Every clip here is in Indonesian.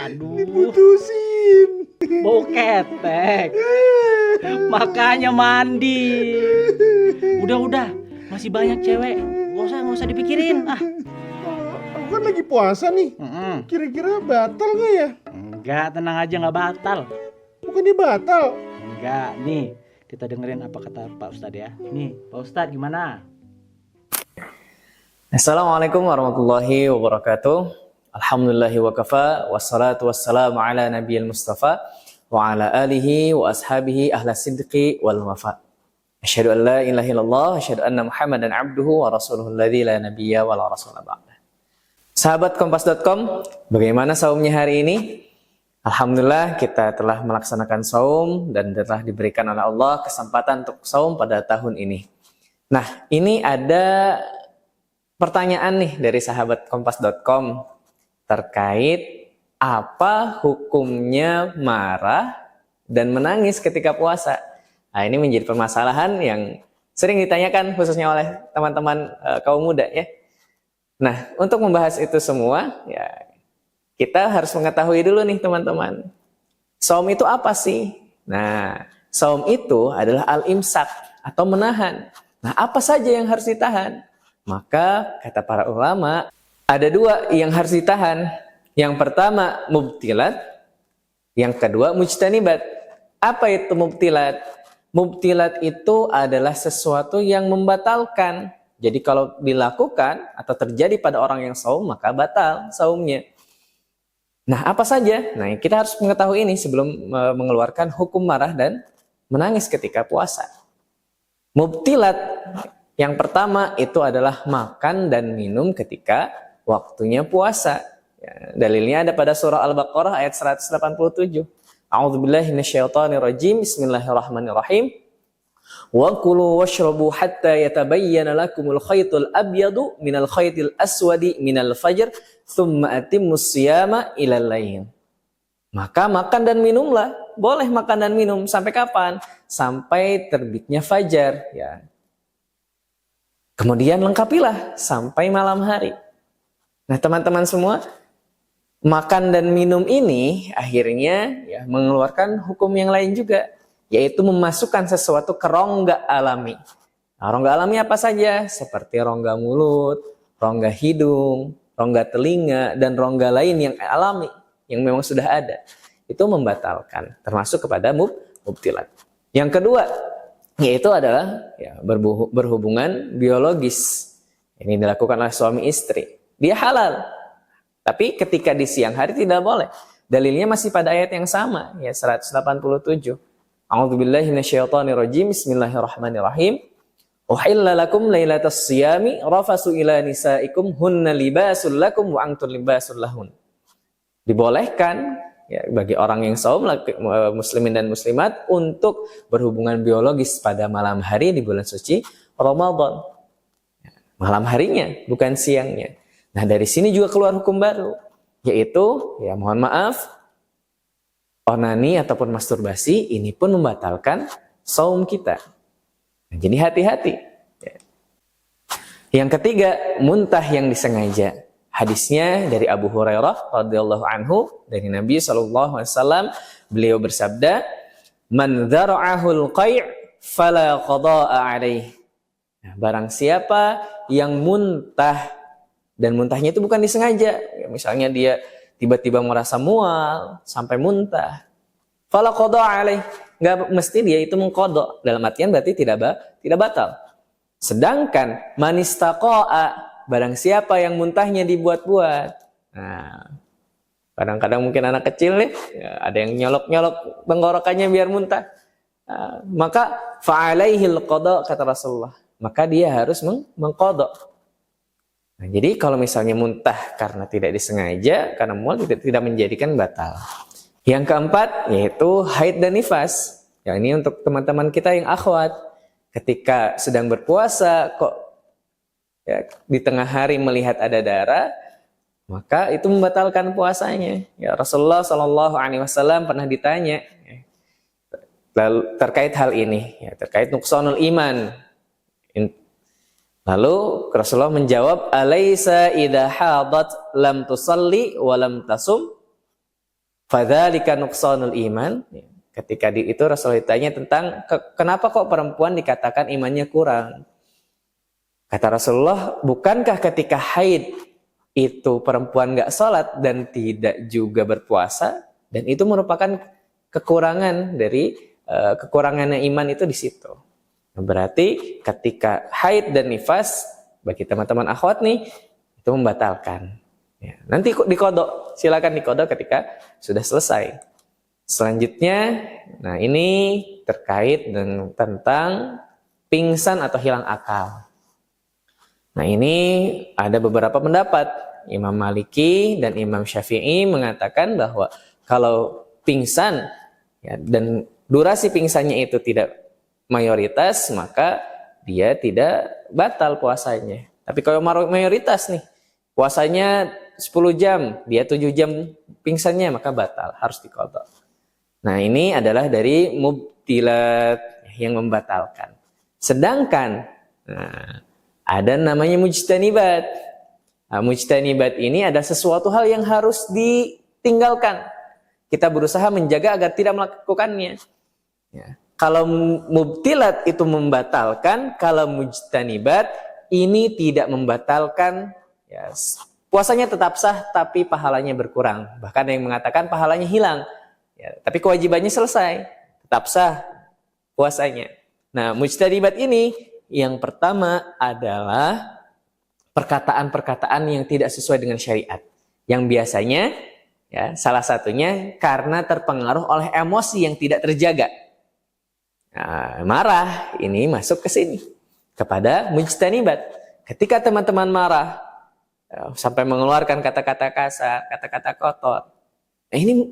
Aduh, Diputusin. bau ketek. Makanya mandi. Udah, masih banyak cewek. Nggak usah dipikirin. Aku kan lagi puasa nih. Kira-kira batal gak ya? Enggak, tenang aja, nggak batal. Bukannya batal. Enggak, nih kita dengerin apa kata Pak Ustadz ya. Nih, Pak Ustadz gimana? Assalamualaikum warahmatullahi wabarakatuh. Alhamdulillahi wa kafa, wassalatu wassalamu ala nabiyil mustafa wa ala alihi wa ashabihi ahla sidqi wal wafa. Asyhadu an la ilaha illallah, asyhadu anna Muhammadan abduhu wa rasuluhu alladzi la nabiyya wa la rasula ba'da. Sahabat kompas.com, bagaimana saumnya hari ini? Alhamdulillah kita telah melaksanakan saum dan telah diberikan oleh Allah kesempatan untuk saum pada tahun ini. Nah, ini ada pertanyaan nih dari sahabat kompas.com terkait apa hukumnya marah dan menangis ketika puasa. Nah, ini menjadi permasalahan yang sering ditanyakan khususnya oleh teman-teman kaum muda ya. Nah, untuk membahas itu semua ya kita harus mengetahui dulu nih teman-teman. Saum itu apa sih? Nah, saum itu adalah al-imsak atau menahan. Nah, apa saja yang harus ditahan? Maka kata para ulama ada dua yang harus ditahan. Yang pertama mubtilat, yang kedua mujtanibat. Apa itu mubtilat? Mubtilat itu adalah sesuatu yang membatalkan. Jadi kalau dilakukan atau terjadi pada orang yang saum maka batal saumnya. Nah, apa saja? Nah, kita harus mengetahui ini sebelum mengeluarkan hukum marah dan menangis ketika puasa. Mubtilat yang pertama itu adalah makan dan minum ketika waktunya puasa. Ya, dalilnya ada pada surah Al-Baqarah ayat 187. A'udzubillahi minasyaitonirrajim. Bismillahirrahmanirrahim. Wa kulu washrabu hatta yatabayyana lakumul khaytul abyadu minal khaytil aswadi minal fajr thumma atimmus siyama ilal lail. Maka makan dan minumlah. Boleh makan dan minum sampai kapan? Sampai terbitnya fajar, ya. Kemudian lengkapilah sampai malam hari. Nah, teman-teman semua, makan dan minum ini akhirnya ya mengeluarkan hukum yang lain juga, yaitu memasukkan sesuatu ke rongga alami. Nah, rongga alami apa saja? Seperti rongga mulut, rongga hidung, rongga telinga, dan rongga lain yang alami, yang memang sudah ada. Itu membatalkan, termasuk kepada mubtilat. Yang kedua, yaitu adalah ya, berhubungan biologis. Ini dilakukan oleh suami istri. Dia halal. Tapi ketika di siang hari tidak boleh. Dalilnya masih pada ayat yang sama, ya 187. A'udzubillahi minasyaitonirrajim. Bismillahirrahmanirrahim. Uhilla lakum lailatas siyami rafasu ila nisaikum hunna libasul lakum wa antum libasul lahun. Dibolehkan ya, bagi orang yang saum, muslimin dan muslimat, untuk berhubungan biologis pada malam hari di bulan suci Ramadan. Malam harinya, bukan siangnya. Nah, dari sini juga keluar hukum baru, yaitu, ya mohon maaf, onani ataupun masturbasi ini pun membatalkan saum kita. Nah, jadi hati-hati. Yang ketiga, muntah yang disengaja. Hadisnya dari Abu Hurairah radhiyallahu anhu dari Nabi SAW, beliau bersabda, "Man dzara'ahul qai' fala qada'a 'alaih." Nah, barang siapa yang muntah, dan muntahnya itu bukan disengaja, ya, misalnya dia tiba-tiba merasa mual sampai muntah, fala qada'a 'alaih, nggak mesti dia itu mengqadha, dalam artian berarti tidak batal. Sedangkan manistaqa'a, barang siapa yang muntahnya dibuat-buat. Nah, kadang-kadang mungkin anak kecil nih, ya, ada yang nyolok-nyolok tenggorokannya biar muntah. Nah, maka fa'alaihil qada, kata Rasulullah. Maka dia harus mengqada. Nah, jadi kalau misalnya muntah karena tidak disengaja, karena mual, tidak menjadikan batal. Yang keempat yaitu haid dan nifas. Ya, ini untuk teman-teman kita yang akhwat. Ketika sedang berpuasa kok ya, di tengah hari melihat ada darah, maka itu membatalkan puasanya. Ya, Rasulullah SAW pernah ditanya ya, lalu terkait hal ini, ya, terkait nuqsanul iman. Lalu Rasulullah menjawab, "Alaisa idza hadat lam tusalli wa lam tasum?" Fadzalika nuqsanul iman. Ketika itu Rasulullah ditanya tentang kenapa kok perempuan dikatakan imannya kurang. Kata Rasulullah, bukankah ketika haid itu perempuan nggak sholat dan tidak juga berpuasa, dan itu merupakan kekurangan dari kekurangannya iman itu di situ. Berarti ketika haid dan nifas bagi teman-teman akhwat nih itu membatalkan. Ya, nanti dikodok, silakan dikodok ketika sudah selesai. Selanjutnya, nah ini terkait dengan tentang pingsan atau hilang akal. Nah ini ada beberapa pendapat. Imam Maliki dan Imam Syafi'i mengatakan bahwa kalau pingsan ya, dan durasi pingsannya itu tidak mayoritas, maka dia tidak batal puasanya. Tapi kalau mayoritas nih, puasanya 10 jam, dia 7 jam pingsannya, maka batal, harus diqadha. Nah ini adalah dari mubtilat yang membatalkan. Sedangkan ada namanya mujtanibat. Nah, mujtanibat ini ada sesuatu hal yang harus ditinggalkan. Kita berusaha menjaga agar tidak melakukannya. Ya. Kalau mubtilat itu membatalkan, kalau mujtanibat ini tidak membatalkan. Ya, puasanya tetap sah, tapi pahalanya berkurang. Bahkan ada yang mengatakan pahalanya hilang. Ya, tapi kewajibannya selesai, tetap sah puasanya. Nah, mujtanibat ini yang pertama adalah perkataan-perkataan yang tidak sesuai dengan syariat. Yang biasanya, ya, salah satunya karena terpengaruh oleh emosi yang tidak terjaga. Nah, marah ini masuk ke sini kepada mujtanibat. Ketika teman-teman marah sampai mengeluarkan kata-kata kasar, kata-kata kotor, ini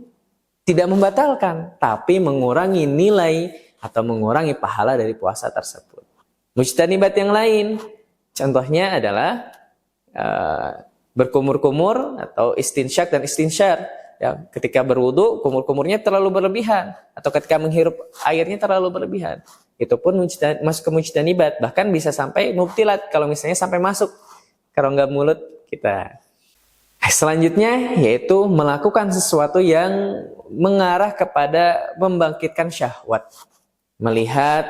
tidak membatalkan, tapi mengurangi nilai atau mengurangi pahala dari puasa tersebut. Mujtanibat yang lain, contohnya adalah berkumur-kumur atau istinsyak dan istinsyar. Ya, ketika berwudu, kumur-kumurnya terlalu berlebihan, atau ketika menghirup airnya terlalu berlebihan, itu pun masuk ke mujtanibat. Bahkan bisa sampai mubtilat kalau misalnya sampai masuk ke rongga mulut kita. Selanjutnya yaitu melakukan sesuatu yang mengarah kepada membangkitkan syahwat. Melihat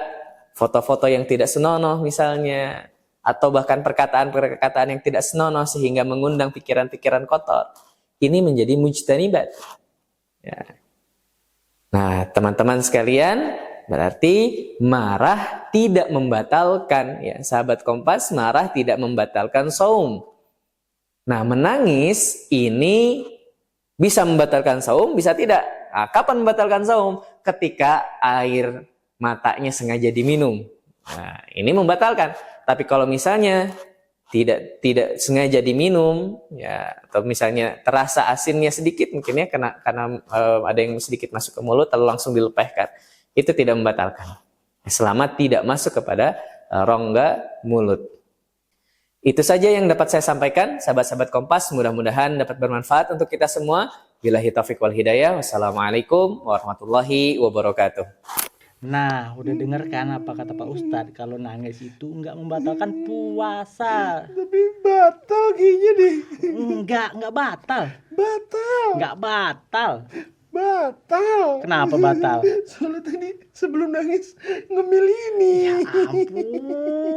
foto-foto yang tidak senonoh misalnya, atau bahkan perkataan-perkataan yang tidak senonoh sehingga mengundang pikiran-pikiran kotor. Ini menjadi mujtanibat. Ya. Nah, teman-teman sekalian, berarti marah tidak membatalkan, ya, sahabat Kompas, marah tidak membatalkan saum. Nah, menangis ini bisa membatalkan saum, bisa tidak. Nah, kapan membatalkan saum? Ketika air matanya sengaja diminum. Nah, ini membatalkan. Tapi kalau misalnya tidak sengaja diminum, ya, atau misalnya terasa asinnya sedikit, mungkin ya karena ada yang sedikit masuk ke mulut lalu langsung dilepehkan, itu tidak membatalkan. Selama tidak masuk kepada rongga mulut. Itu saja yang dapat saya sampaikan, sahabat-sahabat Kompas. Mudah-mudahan dapat bermanfaat untuk kita semua. Billahi taufiq wal hidayah. Wassalamualaikum warahmatullahi wabarakatuh. Nah, udah denger kan apa kata Pak Ustadz? Kalau nangis itu enggak membatalkan puasa. Tapi batal kayaknya deh. Enggak batal. Batal. Enggak batal. Batal. Kenapa batal? Soalnya tadi sebelum nangis ngemil ini. Ya ampun.